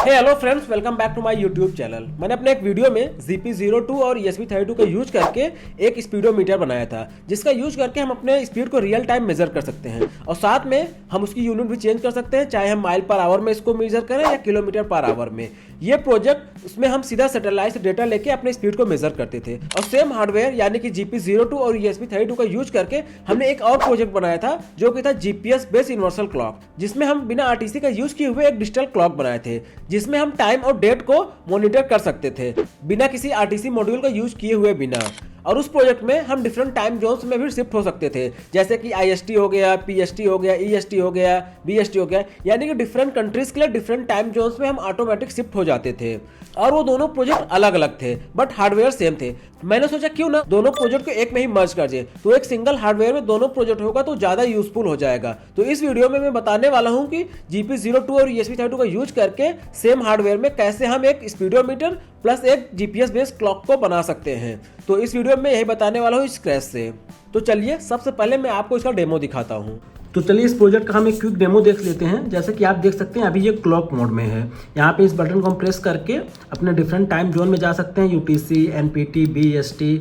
Hello friends, welcome back to my YouTube channel. मैंने अपने एक वीडियो में ZP02 और ESP32 का यूज करके एक स्पीडोमीटर बनाया था, जिसका यूज करके हम अपने स्पीड को रियल टाइम मेजर कर सकते हैं और साथ में हम उसकी यूनिट भी चेंज कर सकते हैं, चाहे हम माइल पर आवर में इसको मेजर करें या किलोमीटर पर आवर में। ये प्रोजेक्ट उसमें हम सीधा सैटेलाइट डेटा लेके अपने स्पीड को मेजर करते थे और सेम हार्डवेयर यानी कि GP02 और ESP32 का यूज करके हमने एक और प्रोजेक्ट बनाया था जो कि था GPS बेस्ड यूनिवर्सल क्लॉक, जिसमें हम बिना RTC का यूज किए हुए एक डिजिटल क्लॉक बनाए थे, जिसमें हम टाइम और डेट को मॉनिटर कर सकते थे बिना किसी RTC मॉड्यूल का यूज किए हुए बिना। और उस प्रोजेक्ट में हम डिफरेंट टाइम जोन्स में भी शिफ्ट हो सकते थे, जैसे कि IST हो गया, PST हो गया, EST हो गया, BST हो गया, यानी कि डिफरेंट कंट्रीज के लिए डिफरेंट टाइम जोन्स में हम ऑटोमेटिक शिफ्ट हो जाते थे। और वो दोनों प्रोजेक्ट अलग अलग थे बट हार्डवेयर सेम थे। मैंने सोचा क्यों ना दोनों प्रोजेक्ट को एक में ही मर्ज कर दिए, तो एक सिंगल हार्डवेयर में दोनों प्रोजेक्ट होगा तो ज्यादा यूजफुल हो जाएगा। तो इस वीडियो में मैं बताने वाला हूं कि GP02 और ESP32 का यूज करके सेम हार्डवेयर में कैसे हम एक स्पीडोमीटर प्लस एक GPS बेस्ड क्लॉक को बना सकते हैं। तो इस वीडियो में यही बताने वाला हूँ स्क्रैच से। तो चलिए सबसे पहले मैं आपको इसका डेमो दिखाता हूँ। तो चलिए इस प्रोजेक्ट का हम एक क्विक डेमो देख लेते हैं। जैसे कि आप देख सकते हैं अभी ये क्लॉक मोड में है। यहाँ पे इस बटन को हम प्रेस करके अपने डिफरेंट टाइम जोन में जा सकते हैं, UTC, NPT, BST,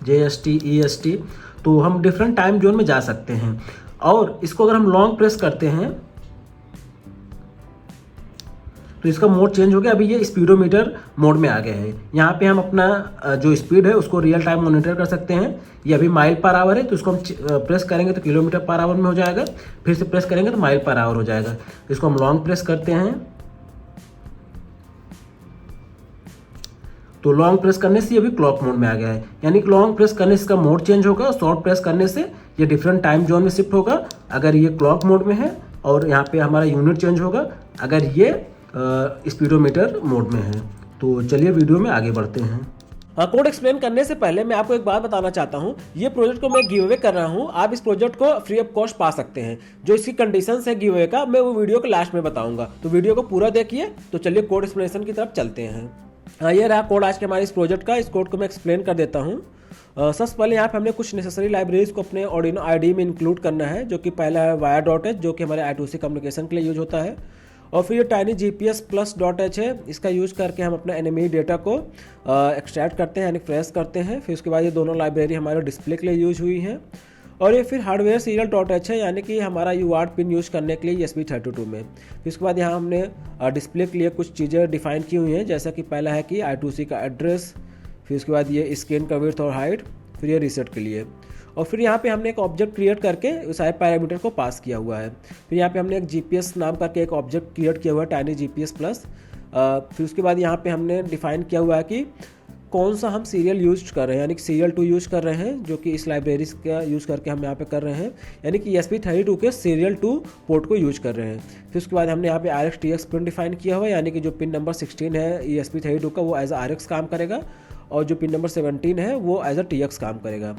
JST, EST। तो हम डिफरेंट टाइम जोन में जा सकते हैं और इसको अगर हम लॉन्ग प्रेस करते हैं तो इसका मोड चेंज हो गया। अभी ये स्पीडोमीटर मोड में आ गया है। यहाँ पे हम अपना जो स्पीड है उसको रियल टाइम मॉनिटर कर सकते हैं। ये अभी माइल पर आवर है, तो इसको हम प्रेस करेंगे तो किलोमीटर पर आवर में हो जाएगा, फिर से प्रेस करेंगे तो माइल पर आवर हो जाएगा। इसको हम लॉन्ग प्रेस करते हैं तो लॉन्ग प्रेस करने से ये भी क्लॉक मोड में आ गया है, यानी कि लॉन्ग प्रेस करने से इसका मोड चेंज होगा और शॉर्ट प्रेस करने से ये डिफरेंट टाइम जोन में शिफ्ट होगा अगर ये क्लॉक मोड में है, और यहाँ पे हमारा यूनिट चेंज होगा अगर ये स्पीडोमीटर मोड में है। तो चलिए वीडियो में आगे बढ़ते हैं। कोड एक्सप्लेन करने से पहले मैं आपको एक बात बताना चाहता हूं। ये प्रोजेक्ट को मैं गिव अवे कर रहा हूं, आप इस प्रोजेक्ट को फ्री ऑफ कॉस्ट पा सकते हैं। जो इसकी कंडीशंस है गिव अवे का, मैं वो वीडियो को लास्ट में बताऊंगा, तो वीडियो को पूरा देखिए। तो चलिए कोड एक्सप्लेनेशन की तरफ चलते हैं। ये रहा कोड आज के हमारे इस प्रोजेक्ट का। इस कोड को मैं एक्सप्लेन कर देता हूँ। सबसे पहले यहाँ पे हमने कुछ नेसेसरी लाइब्रेरीज को अपने Arduino IDE में इंक्लूड करना है, जो कि पहला है wire.h, जो कि हमारे I2C कम्युनिकेशन के लिए यूज होता है। और फिर ये TinyGPS+.h है, इसका यूज करके हम अपना एनिमी डेटा को एक्सट्रैक्ट करते हैं यानी फ्रेश करते हैं। फिर उसके बाद ये दोनों लाइब्रेरी हमारे डिस्प्ले के लिए यूज हुई हैं। और ये फिर हार्डवेयर serial.h है, यानी कि हमारा UART पिन यूज करने के लिए ESP32 में। फिर उसके बाद यहाँ हमने डिस्प्ले के लिए कुछ चीज़ें डिफाइन की हुई हैं, जैसा कि पहला है कि I2C का एड्रेस, फिर उसके बाद ये स्क्रीन का विड्थ और हाइट, फिर ये रीसेट के लिए। और फिर यहाँ पे हमने एक ऑब्जेक्ट क्रिएट करके उस सारे पैरामीटर को पास किया हुआ है। फिर यहाँ पे हमने एक GPS नाम करके एक ऑब्जेक्ट क्रिएट किया हुआ है, TinyGPS+। फिर उसके बाद यहाँ पे हमने डिफाइन किया हुआ है कि कौन सा हम सीरियल यूज कर रहे हैं, यानी कि serial2 यूज कर रहे हैं, जो कि इस लाइब्रेरी का यूज करके हम यहाँ पे कर रहे हैं, यानी कि ESP32 के serial2 पोर्ट को यूज कर रहे हैं। फिर उसके बाद हमने यहाँ पे RX-TX पिन डिफाइन किया हुआ है, यानी कि जो पिन नंबर 16 है ESP32 का वो एज RX काम करेगा और जो पिन नंबर 17 है वो एज TX काम करेगा।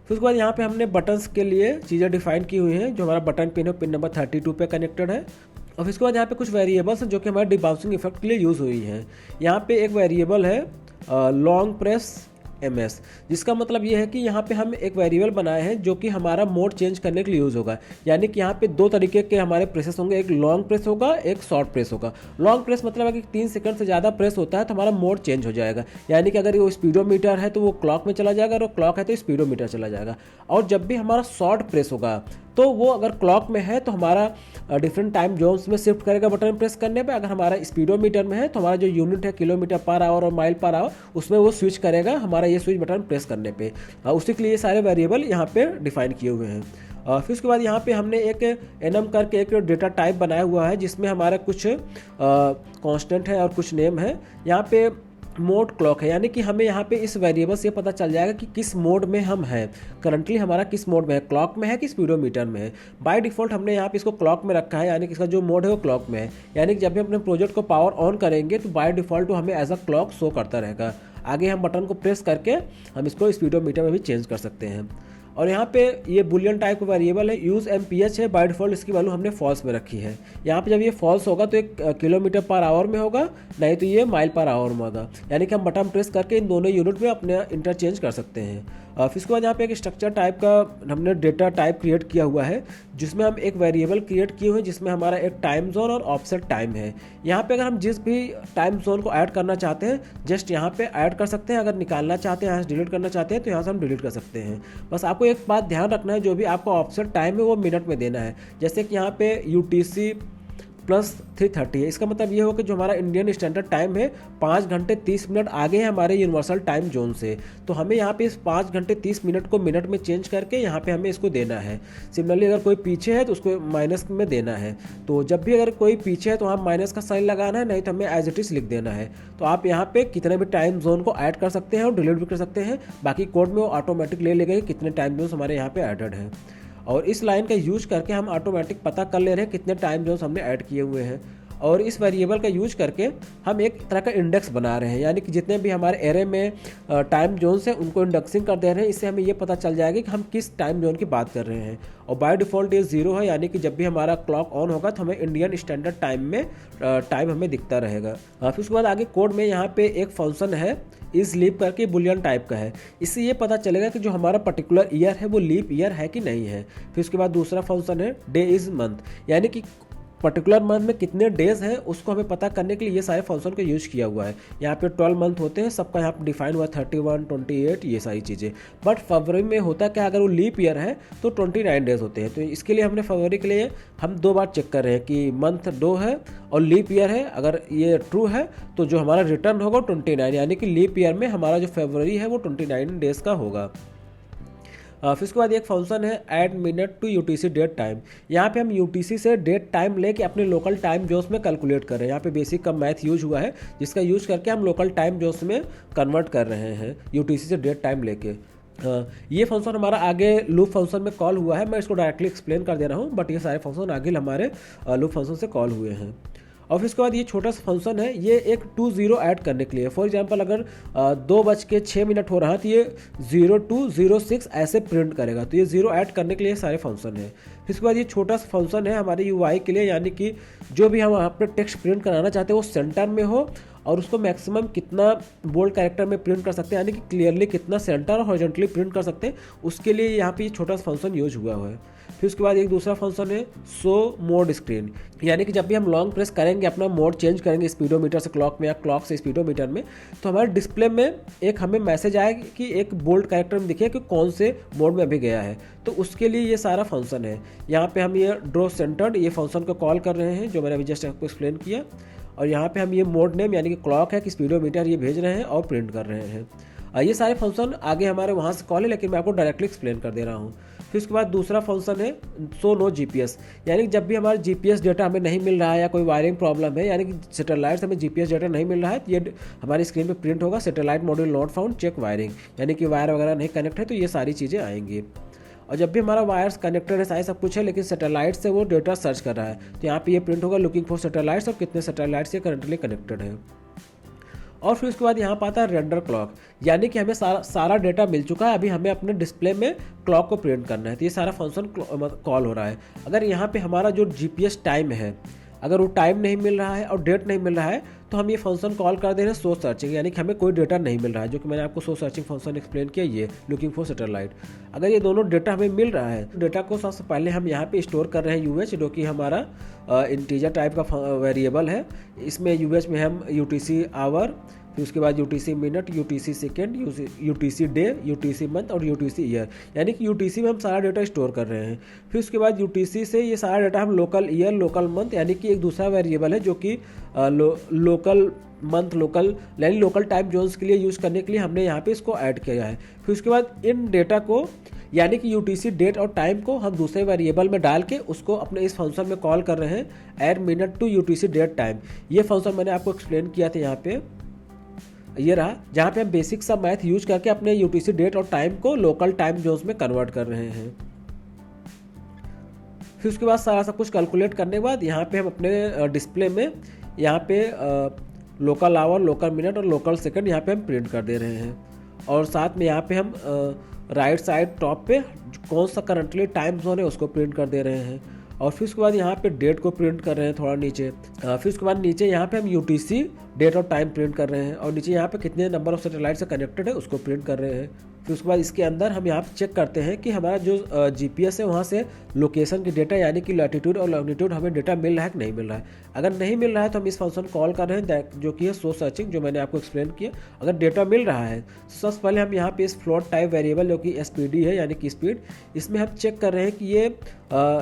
फिर उसके बाद यहाँ पे हमने बटन्स के लिए चीज़ें डिफाइन की हुई हैं। जो हमारा बटन पिन है पिन नंबर 32 पे कनेक्टेड है। और फिर उसके बाद यहाँ पे कुछ वेरिएबल्स हैं जो कि हमारे डिबाउंसिंग इफेक्ट के लिए यूज़ हुई हैं। यहाँ पे एक वेरिएबल है लॉन्ग प्रेस MS, जिसका मतलब ये है कि यहाँ पे हम एक वेरिएबल बनाए हैं जो कि हमारा मोड चेंज करने के लिए यूज़ होगा। यानी कि यहाँ पे दो तरीके के हमारे प्रेसेस होंगे, एक लॉन्ग प्रेस होगा, एक शॉर्ट प्रेस होगा। लॉन्ग प्रेस मतलब है कि 3 सेकंड से ज़्यादा प्रेस होता है तो हमारा मोड चेंज हो जाएगा, यानी कि अगर वो स्पीडोमीटर है तो वो क्लॉक में चला जाएगा और क्लॉक है तो स्पीडोमीटर चला जाएगा। और जब भी हमारा शॉर्ट प्रेस होगा तो वो अगर क्लॉक में है तो हमारा डिफरेंट टाइम जोन्स में शिफ्ट करेगा बटन प्रेस करने पे। अगर हमारा स्पीडोमीटर में है तो हमारा जो यूनिट है किलोमीटर पर आवर और माइल पर आवर, उसमें वो स्विच करेगा हमारा ये स्विच बटन प्रेस करने पे। उसी के लिए सारे वेरिएबल यहाँ पे डिफाइन किए हुए हैं। फिर उसके बाद यहाँ पे हमने एक enum करके एक डेटा टाइप बनाया हुआ है, जिसमें हमारा कुछ कांस्टेंट है और कुछ नेम है। यहाँ पे मोड क्लॉक है, यानी कि हमें यहाँ पे इस वेरिएबल से पता चल जाएगा कि किस मोड में हम हैं, करंटली हमारा किस मोड में है, क्लॉक में है कि स्पीडोमीटर में है। बाय डिफ़ॉल्ट हमने यहाँ पे इसको क्लॉक में रखा है, यानी कि इसका जो मोड है वो क्लॉक में है। यानी कि जब भी अपने प्रोजेक्ट को पावर ऑन करेंगे तो बाय डिफ़ॉल्ट वो हमें एज अ क्लॉक शो करता रहेगा। आगे हम बटन को प्रेस करके हम इसको स्पीडोमीटर में भी चेंज कर सकते हैं। और यहाँ पे ये बुलियन टाइप का वेरिएबल है, यूज़ MPH है, बाय डिफ़ॉल्ट इसकी वैल्यू हमने फॉल्स में रखी है। यहाँ पे जब ये फॉल्स होगा तो एक किलोमीटर पर आवर में होगा, नहीं तो ये माइल पर आवर में होगा। यानी कि हम बटन प्रेस करके इन दोनों यूनिट में अपने इंटरचेंज कर सकते हैं। फिर उसके बाद यहाँ पे एक स्ट्रक्चर टाइप का हमने डेटा टाइप क्रिएट किया हुआ है, जिसमें हम एक वेरिएबल क्रिएट किए हुए हैं जिसमें हमारा एक टाइम जोन और ऑफसेट टाइम है। यहाँ पे अगर हम जिस भी टाइम जोन को ऐड करना चाहते हैं जस्ट यहाँ पे ऐड कर सकते हैं, अगर निकालना चाहते हैं यहाँ से डिलीट करना चाहते हैं तो यहाँ से हम डिलीट कर सकते हैं। बस आपको एक बात ध्यान रखना है, जो भी आपका ऑफसेट टाइम है वो मिनट में देना है। जैसे कि यहाँ पे UTC +330 है, इसका मतलब ये होगा कि जो हमारा इंडियन स्टैंडर्ड टाइम है 5 घंटे 30 मिनट आगे है हमारे यूनिवर्सल टाइम जोन से। तो हमें यहाँ पे इस 5 घंटे 30 मिनट को मिनट में चेंज करके यहाँ पे हमें इसको देना है। सिमिलरली अगर कोई पीछे है तो उसको माइनस में देना है। तो जब भी अगर कोई पीछे है तो हम माइनस का साइन लगाना है, नहीं तो हमें एज इट इज लिख देना है। तो आप यहाँ पे कितने भी टाइम जोन को ऐड कर सकते हैं और डिलीट भी कर सकते हैं। बाकी कोड में वो ऑटोमेटिक ले लेगा कि कितने टाइम जोन हमारे यहाँ पे एडेड है। और इस लाइन का यूज करके हम ऑटोमेटिक पता कर ले रहे हैं कितने टाइम जोन्स हमने ऐड किए हुए हैं। और इस वेरिएबल का यूज करके हम एक तरह का इंडेक्स बना रहे हैं, यानी कि जितने भी हमारे एरे में टाइम जोन्स हैं उनको इंडेक्सिंग कर दे रहे हैं। इससे हमें ये पता चल जाएगा कि हम किस टाइम जोन की बात कर रहे हैं। और बाय डिफ़ॉल्ट ये 0 है, यानी कि जब भी हमारा क्लॉक ऑन होगा तो हमें इंडियन स्टैंडर्ड टाइम में टाइम हमें दिखता रहेगा। फिर उसके बाद आगे कोड में यहाँ पे एक फंक्शन है इस लीप करके बुलियन टाइप का है। इससे ये पता चलेगा कि जो हमारा पर्टिकुलर ईयर है वो लीप ईयर है कि नहीं है। फिर उसके बाद दूसरा फंक्शन है डे इज़ मंथ, यानी कि पर्टिकुलर मंथ में कितने डेज हैं उसको हमें पता करने के लिए ये सारे फंक्शन को यूज किया हुआ है। यहाँ पे 12 मंथ होते हैं, सबका यहाँ पे डिफाइन हुआ 31, 28 ये सारी चीज़ें। बट फरवरी में होता क्या, अगर वो लीप ईयर है तो 29 डेज होते हैं। तो इसके लिए हमने फरवरी के लिए हम 2 बार चेक कर रहे हैं कि मंथ 2 है और लीप ईयर है। अगर ये ट्रू है तो जो हमारा रिटर्न होगा 29, यानी कि लीप ईयर में हमारा जो फरवरी है वो 29 डेज का होगा। फिर उसके बाद एक फंक्शन है add minute to UTC date time. यहाँ पे हम UTC से डेट टाइम लेके अपने लोकल टाइम जोन्स में कैलकुलेट कर रहे हैं। यहाँ पे बेसिक का मैथ यूज हुआ है जिसका यूज करके हम लोकल टाइम जोन्स में कन्वर्ट कर रहे हैं UTC से डेट टाइम लेके। ये फंक्शन हमारा आगे लूप फंक्शन में कॉल हुआ है, मैं इसको डायरेक्टली एक्सप्लेन कर दे रहा हूँ, बट ये सारे फंक्शन आगे हमारे लूप फंक्शन से कॉल हुए हैं। और फिर उसके बाद ये छोटा सा फंक्शन है, ये एक 20 ऐड करने के लिए। फॉर एग्जांपल अगर 2:06 हो रहा है तो ये 0206 ऐसे प्रिंट करेगा। तो ये 0 ऐड करने के लिए सारे फंक्शन है। फिर उसके बाद ये छोटा सा फंक्शन है हमारे UI के लिए, यानी कि जो भी हम अपने टेक्स्ट प्रिंट कराना चाहते हैं वो सेंटर में हो और उसको मैक्सिमम कितना बोल्ड कैरेक्टर में प्रिंट कर सकते हैं, यानी कि क्लियरली कितना सेंटर और हॉरिजॉन्टली प्रिंट कर सकते हैं, उसके लिए यहाँ पे ये छोटा सा फंक्शन यूज हुआ है। फिर उसके बाद एक दूसरा फंक्शन है शो मोड स्क्रीन, यानी कि जब भी हम लॉन्ग प्रेस करेंगे अपना मोड चेंज करेंगे स्पीडोमीटर से क्लॉक में या क्लॉक से स्पीडोमीटर में, तो हमारे डिस्प्ले में एक हमें मैसेज आएगा कि एक बोल्ड कैरेक्टर में दिखे कि कौन से मोड में अभी गया है। तो उसके लिए ये सारा फंक्शन है। यहाँ पे हम ये ड्रॉ सेंटर्ड ये फंक्शन को कॉल कर रहे हैं जो मैंने अभी जस्ट आपको एक्सप्लेन किया। और यहाँ पे हम ये मोड नेम यानी कि क्लॉक है कि स्पीडोमीटर ये भेज रहे हैं और प्रिंट कर रहे हैं। ये सारे फंक्शन आगे हमारे वहाँ से कॉल है, लेकिन मैं आपको डायरेक्टली एक्सप्लेन कर दे रहा हूँ। फिर उसके बाद दूसरा फंक्शन है सो नो GPS, यानी कि जब भी हमारा GPS डेटा हमें नहीं मिल रहा है या कोई वायरिंग प्रॉब्लम है, यानी कि सैटेलाइट से हमें GPS डेटा नहीं मिल रहा है, तो ये हमारी स्क्रीन पे प्रिंट होगा satellite module not found check wiring, यानी कि वायर वगैरह नहीं कनेक्ट है, तो ये सारी चीज़ें आएंगी। और जब भी हमारा वायर्स कनेक्टेड है सारे सब कुछ है, लेकिन सैटेलाइट से वो डेटा सर्च कर रहा है, तो यहाँ पे ये प्रिंट होगा लुकिंग फॉर सैटेलाइट्स और कितने सैटेलाइट्स ये करंटली कनेक्टेड है। और फिर उसके बाद यहाँ पर आता है रेंडर क्लॉक, यानी कि हमें सारा डेटा मिल चुका है, अभी हमें अपने डिस्प्ले में क्लॉक को प्रिंट करना है। तो ये सारा फंक्शन कॉल हो रहा है। अगर यहाँ पे हमारा जो GPS टाइम है अगर वो टाइम नहीं मिल रहा है और डेट नहीं मिल रहा है तो हम ये फंक्शन कॉल कर दे रहे हैं सो सर्चिंग, यानी कि हमें कोई डेटा नहीं मिल रहा है, जो कि मैंने आपको सो सर्चिंग फंक्शन एक्सप्लेन किया ये लुकिंग फॉर सैटेलाइट। अगर ये दोनों डेटा हमें मिल रहा है तो डेटा को सबसे पहले हम यहाँ पे स्टोर कर रहे हैं UH, जो कि हमारा इंटीजर टाइप का वेरिएबल है। इसमें UH में हम UTC आवर, फिर उसके बाद UTC minute, UTC second, UTC day, UTC month और UTC ईयर, यानी कि UTC में हम सारा डेटा स्टोर कर रहे हैं। फिर उसके बाद UTC से ये सारा डेटा हम लोकल ईयर, लोकल मंथ, यानी कि एक दूसरा वेरिएबल है जो कि लोकल मंथ, लोकल यानी लोकल टाइम जोन्स के लिए यूज़ करने के लिए हमने यहाँ पे इसको ऐड किया है। फिर उसके बाद इन डेटा को यानी कि UTC डेट और टाइम को हम दूसरे वेरिएबल में डाल के उसको अपने इस फंक्शन में कॉल कर रहे हैं add minute to UTC date time. ये फंक्शन मैंने आपको एक्सप्लेन किया था यहाँ पे, ये रहा, जहाँ पे हम बेसिक सा मैथ यूज करके अपने UTC डेट और टाइम को लोकल टाइम जोन्स में कन्वर्ट कर रहे हैं। फिर उसके बाद सारा सब कुछ कैलकुलेट करने के बाद यहाँ पे हम अपने डिस्प्ले में यहाँ पे लोकल आवर, लोकल मिनट और लोकल सेकंड यहाँ पे हम प्रिंट कर दे रहे हैं। और साथ में यहाँ पे हम राइट साइड टॉप पे कौन सा करंटली टाइम जोन है उसको प्रिंट कर दे रहे हैं। और फिर उसके बाद यहाँ पे डेट को प्रिंट कर रहे हैं थोड़ा नीचे। फिर उसके बाद नीचे यहाँ पे हम UTC डेट और टाइम प्रिंट कर रहे हैं और नीचे यहाँ पे कितने नंबर ऑफ सैटेलाइट से कनेक्टेड है उसको प्रिंट कर रहे हैं। फिर उसके बाद इसके अंदर हम यहाँ पे चेक करते हैं कि हमारा जो GPS है वहाँ से लोकेशन की डेटा यानी कि लैटिट्यूड और लॉन्गिट्यूड हमें डेटा मिल रहा है कि नहीं मिल रहा है। अगर नहीं मिल रहा है तो हम इस फंक्शन कॉल कर रहे हैं जो कि है सो सर्चिंग, जो मैंने आपको एक्सप्लेन किया। अगर डेटा मिल रहा है तो सबसे पहले हम यहाँ पे इस फ्लोट टाइप वेरिएबल जो कि SPD है यानी कि स्पीड, इसमें हम चेक कर रहे हैं कि ये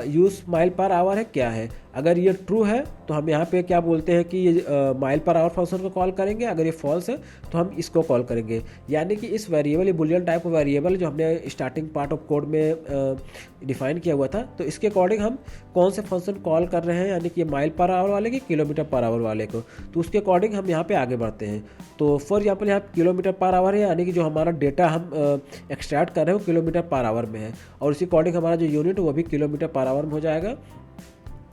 यूज़ माइल पर आवर है क्या है। अगर ये ट्रू है तो हम यहाँ पे क्या बोलते हैं कि ये माइल पर आवर फंक्शन को कॉल करेंगे। अगर ये फॉल्स है तो हम इसको कॉल करेंगे। यानी कि इस वेरिएबल, ये बुलियन टाइप ऑफ वेरिएबल जो हमने स्टार्टिंग पार्ट ऑफ कोड में डिफाइन किया हुआ था, तो इसके अकॉर्डिंग हम कौन से फंक्शन कॉल कर रहे हैं, यानी कि माइल पर आवर वाले की किलोमीटर पर आवर वाले को, तो उसके अकॉर्डिंग हम यहाँ पे आगे बढ़ते हैं। तो फॉर एग्जाम्पल यहाँ किलोमीटर पर आवर है, यानी कि जो हमारा डेटा हम एक्सट्रैक्ट कर रहे हैं वो किलोमीटर पर आवर में है, और उसी अकॉर्डिंग हमारा जो यूनिट वो भी किलोमीटर पर आवर में हो जाएगा।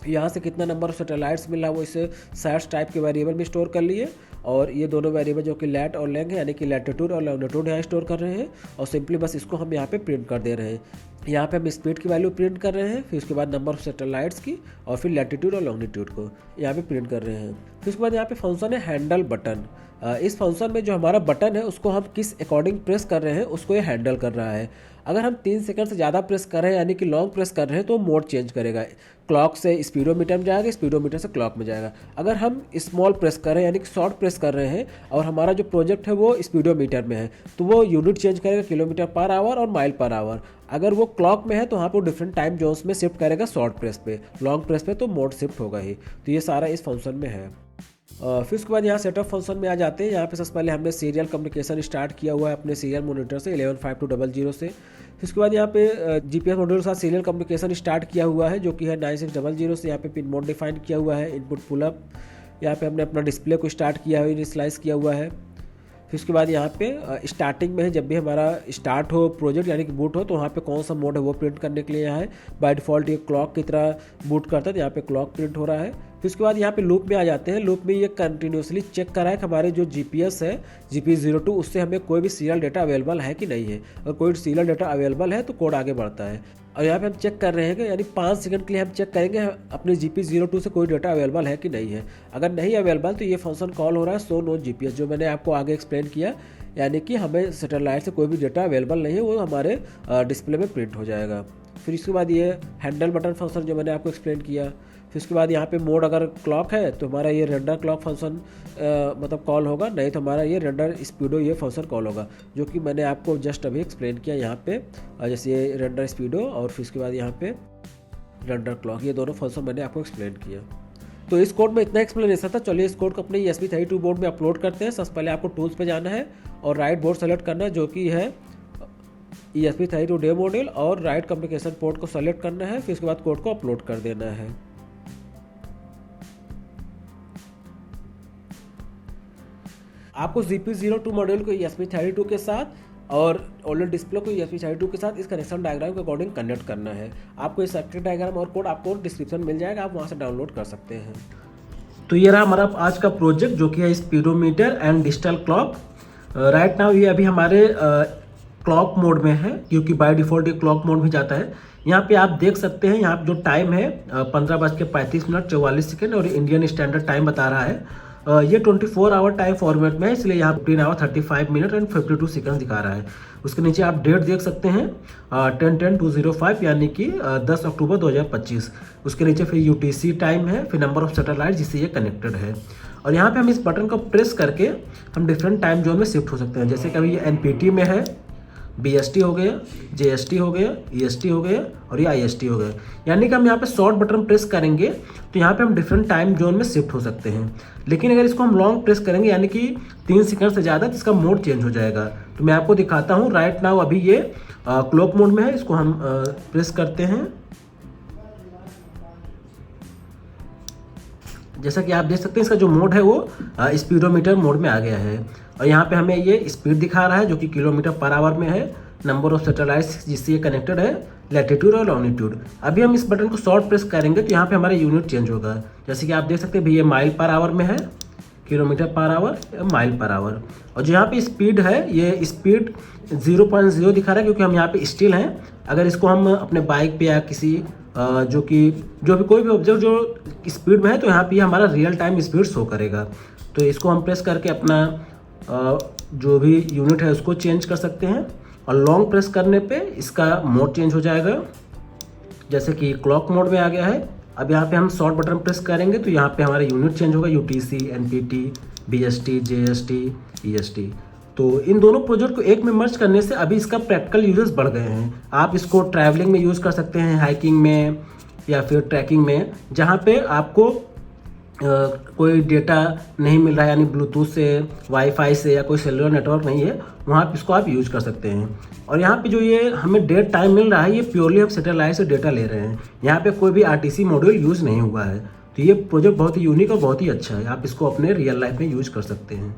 यहाँ से कितना नंबर ऑफ सैटेलाइट्स मिला वो इसे सैट्स टाइप के वेरिएबल में स्टोर कर लिए, और ये दोनों वेरिएबल जो कि लैट और लेंग है यानी कि लैटिट्यूड और लॉन्गिट्यूड यहाँ स्टोर कर रहे हैं, और सिंपली बस इसको हम यहाँ पे प्रिंट कर दे रहे हैं। यहाँ पे हम स्पीड की वैल्यू प्रिंट कर रहे हैं, फिर उसके बाद नंबर ऑफ सैटेलाइट्स की, और फिर लैटिट्यूड और लॉन्गिट्यूड को यहाँ पे प्रिंट कर रहे हैं। फिर उसके बाद यहाँ पे फंक्शन है हैंडल बटन। इस फंक्शन में जो हमारा बटन है उसको हम किस अकॉर्डिंग प्रेस कर रहे हैं उसको ये हैंडल कर रहा है। अगर हम 3 सेकंड से ज़्यादा प्रेस कर रहे हैं यानी कि लॉन्ग प्रेस कर रहे हैं तो मोड चेंज करेगा, क्लॉक से स्पीडोमीटर में जाएगा, स्पीडोमीटर से क्लॉक में जाएगा। अगर हम स्मॉल प्रेस कर रहे हैं यानी कि शॉर्ट प्रेस कर रहे हैं और हमारा जो प्रोजेक्ट है वो स्पीडोमीटर में है तो वो यूनिट चेंज करेगा किलोमीटर पर आवर और माइल पर आवर। अगर वो क्लॉक में है तो वहाँ पर डिफरेंट टाइम जोन्स में शिफ्ट करेगा शॉर्ट प्रेस पे, लॉन्ग प्रेस पे तो मोड शिफ्ट होगा ही। तो ये सारा इस फंक्शन में है। फिर उसके बाद यहाँ सेटअप फंक्शन में आ जाते हैं। यहाँ पे सबसे पहले हमने सीरियल कम्युनिकेशन स्टार्ट किया हुआ है अपने सीरियल मॉनिटर से 115200 से। फिर उसके बाद यहाँ पे GPS मॉड्यूल के साथ सीरियल कम्युनिकेशन स्टार्ट किया हुआ है जो कि है 9600 से। यहाँ पे पिन मोड डिफाइन किया हुआ है, इनपुट पुल अप। यहाँ पे हमने अपना डिस्प्ले को स्टार्ट किया हुआ है, इनिशियलाइज किया हुआ है। फिर उसके बाद यहाँ पे स्टार्टिंग में है, जब भी हमारा स्टार्ट हो प्रोजेक्ट यानी कि बूट हो तो वहाँ पे कौन सा मोड है वो प्रिंट करने के लिए यहाँ है। बाय डिफ़ॉल्ट ये क्लॉक की तरह बूट करता है तो यहाँ पे क्लॉक प्रिंट हो रहा है। फिर उसके बाद यहाँ पे लूप में आ जाते हैं। लूप में ये कंटिन्यूसली चेक कर रहा है कि हमारे जो GPS है GP02 उससे हमें कोई भी सीरियल डेटा अवेलेबल है कि नहीं है। अगर कोई सीरियल डेटा अवेलेबल है तो कोड आगे बढ़ता है। और यहाँ पे हम चेक कर रहे हैं कि यानी 5 सेकंड के लिए हम चेक करेंगे अपने GP02 से कोई डेटा अवेलेबल है कि नहीं है। अगर नहीं अवेलेबल तो ये फंक्शन कॉल हो रहा है शो नो GPS, जो मैंने आपको आगे एक्सप्लेन किया, यानी कि हमें सैटेलाइट से कोई भी डेटा अवेलेबल नहीं है वो हमारे डिस्प्ले में प्रिंट हो जाएगा। फिर इसके बाद ये हैंडल बटन फंक्शन जो मैंने आपको एक्सप्लेन किया। फिर उसके बाद यहाँ पे मोड अगर क्लॉक है तो हमारा ये रेंडर क्लॉक फंक्शन मतलब कॉल होगा, नहीं तो हमारा ये रेंडर स्पीडो ये फंक्शन कॉल होगा, जो कि मैंने आपको जस्ट अभी एक्सप्लेन किया यहाँ पे। जैसे ये रेंडर स्पीडो और फिर उसके बाद यहाँ पे रेंडर क्लॉक, ये दोनों फंक्शन मैंने आपको एक्सप्लेन किया। तो इस कोड में इतना एक्सप्लेनेशन था। चलिए इस कोड को अपने ESP32 बोर्ड में अपलोड करते हैं। सबसे पहले आपको टूल्स पे जाना है और राइट बोर्ड सेलेक्ट करना है जो कि है ESP32 डे मॉड्यूल, और राइट कम्युनिकेशन पोर्ट को सेलेक्ट करना है। फिर उसके बाद कोड को अपलोड कर देना है। आपको GP02 मॉड्यूल को ESP32 के साथ और OLED डिस्प्ले को ESP32 के साथ इस कनेक्शन डायग्राम के अकॉर्डिंग कनेक्ट करना है। आपको इस सर्किट डायग्राम और कोड आपको डिस्क्रिप्शन मिल जाएगा, आप वहाँ से डाउनलोड कर सकते हैं। तो ये रहा हमारा आज का प्रोजेक्ट जो कि है speedometer and digital clock. Right now ये अभी हमारे क्लॉक मोड में है क्योंकि बाय डिफॉल्ट ये क्लॉक मोड में जाता है। यहाँ पे आप देख सकते हैं, यहाँ जो टाइम है 15:35 और इंडियन स्टैंडर्ड टाइम बता रहा है। ये 24 आवर टाइम फॉर्मेट में है, इसलिए यहाँ 15 आवर 35 मिनट एंड 52 सेकंड दिखा रहा है। उसके नीचे आप डेट देख सकते हैं 10/10/2005 यानी कि 10 अक्टूबर 2025। उसके नीचे फिर UTC टाइम है, फिर नंबर ऑफ सैटेलाइट जिससे ये कनेक्टेड है। और यहाँ पे हम इस बटन को प्रेस करके हम डिफरेंट टाइम जोन में शिफ्ट हो सकते हैं। जैसे कि अभी ये NPT में है, BST हो गया, JST हो गया, EST हो गया और ये IST हो गया। यानी कि हम यहाँ पे शॉर्ट बटन प्रेस करेंगे तो यहाँ पे हम डिफरेंट टाइम जोन में शिफ्ट हो सकते हैं। लेकिन अगर इसको हम लॉन्ग प्रेस करेंगे यानी कि 3 सेकंड से ज़्यादा तो इसका मोड चेंज हो जाएगा। तो मैं आपको दिखाता हूँ। राइट नाउ अभी ये क्लॉक मोड में है, इसको हम प्रेस करते हैं। जैसा कि आप देख सकते हैं इसका जो मोड है वो स्पीडोमीटर मोड में आ गया है। और यहाँ पे हमें ये स्पीड दिखा रहा है जो कि किलोमीटर पर आवर में है, नंबर ऑफ सैटेलाइट्स जिससे ये कनेक्टेड है, लैटिट्यूड और लॉन्गिट्यूड। अभी हम इस बटन को शॉर्ट प्रेस करेंगे तो यहाँ पे हमारा यूनिट चेंज होगा। जैसे कि आप देख सकते हैं भी ये माइल पर आवर में है, kilometre per hour, mile per hour. और जो यहाँ पे स्पीड है ये स्पीड 0.0 दिखा रहा है क्योंकि हम यहाँ पे स्टिल हैं। अगर इसको हम अपने बाइक पे या किसी जो भी कोई भी ऑब्जेक्ट जो स्पीड में है तो यहाँ पे हमारा रियल टाइम स्पीड शो करेगा। तो इसको हम प्रेस करके अपना जो भी यूनिट है उसको चेंज कर सकते हैं। और लॉन्ग प्रेस करने पे इसका मोड चेंज हो जाएगा। जैसे कि क्लॉक मोड में आ गया है। अब यहाँ पे हम शॉर्ट बटन प्रेस करेंगे तो यहाँ पे हमारा यूनिट चेंज होगा, UTC, NPT, BST, JST, EST। तो इन दोनों प्रोजेक्ट को एक में मर्ज करने से अभी इसका प्रैक्टिकल यूजेस बढ़ गए हैं। आप इसको ट्रैवलिंग में यूज़ कर सकते हैं, हाइकिंग में या फिर ट्रैकिंग में, जहाँ पे आपको कोई डेटा नहीं मिल रहा है, यानी ब्लूटूथ से, वाईफाई से या कोई सेलुलर नेटवर्क नहीं है, वहाँ पे इसको आप यूज़ कर सकते हैं। और यहाँ पे जो ये हमें डेट टाइम मिल रहा है, ये प्योरली हम सैटेलाइट से डेटा ले रहे हैं। यहाँ पे कोई भी RTC मॉड्यूल यूज़ नहीं हुआ है। तो ये प्रोजेक्ट बहुत ही यूनिक और बहुत ही अच्छा है, आप इसको अपने रियल लाइफ में यूज़ कर सकते हैं।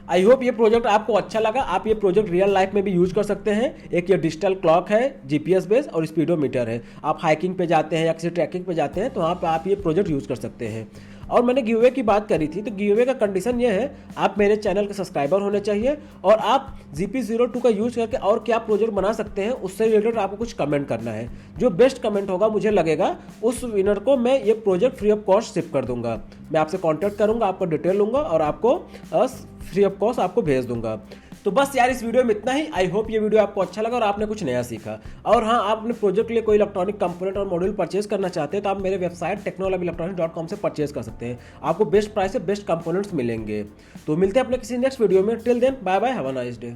आई होप ये प्रोजेक्ट आपको अच्छा लगा। आप ये प्रोजेक्ट रियल लाइफ में भी यूज कर सकते हैं। एक ये डिजिटल क्लॉक है, GPS बेस, और स्पीडोमीटर है। आप हाइकिंग पे जाते हैं या किसी ट्रैकिंग पे जाते हैं तो वहाँ पे आप ये प्रोजेक्ट यूज कर सकते हैं। और मैंने गिवअवे की बात करी थी, तो गिवअवे का कंडीशन ये है, आप मेरे चैनल के सब्सक्राइबर होने चाहिए और आप GP02 का यूज करके और क्या प्रोजेक्ट बना सकते हैं उससे रिलेटेड आपको कुछ कमेंट करना है। जो बेस्ट कमेंट होगा मुझे लगेगा उस विनर को मैं ये project free of cost ship कर दूंगा। मैं आपसे कॉन्टैक्ट करूंगा, आपको डिटेल लूंगा और आपको फ्री ऑफ कॉस्ट आपको भेज दूंगा। तो बस यार इस वीडियो में इतना ही। आई होप ये वीडियो आपको अच्छा लगा और आपने कुछ नया सीखा। और हाँ, आप अपने प्रोजेक्ट के लिए कोई इलेक्ट्रॉनिक कंपोनेंट और मॉड्यूल परचेज करना चाहते हैं तो आप मेरे वेबसाइट technologyelectronics.com से परचेज कर सकते हैं। आपको बेस्ट प्राइस से बेस्ट कंपोनेंट्स मिलेंगे। तो मिलते हैं अपने किसी नेक्स्ट वीडियो में। Till then bye bye, have a nice day.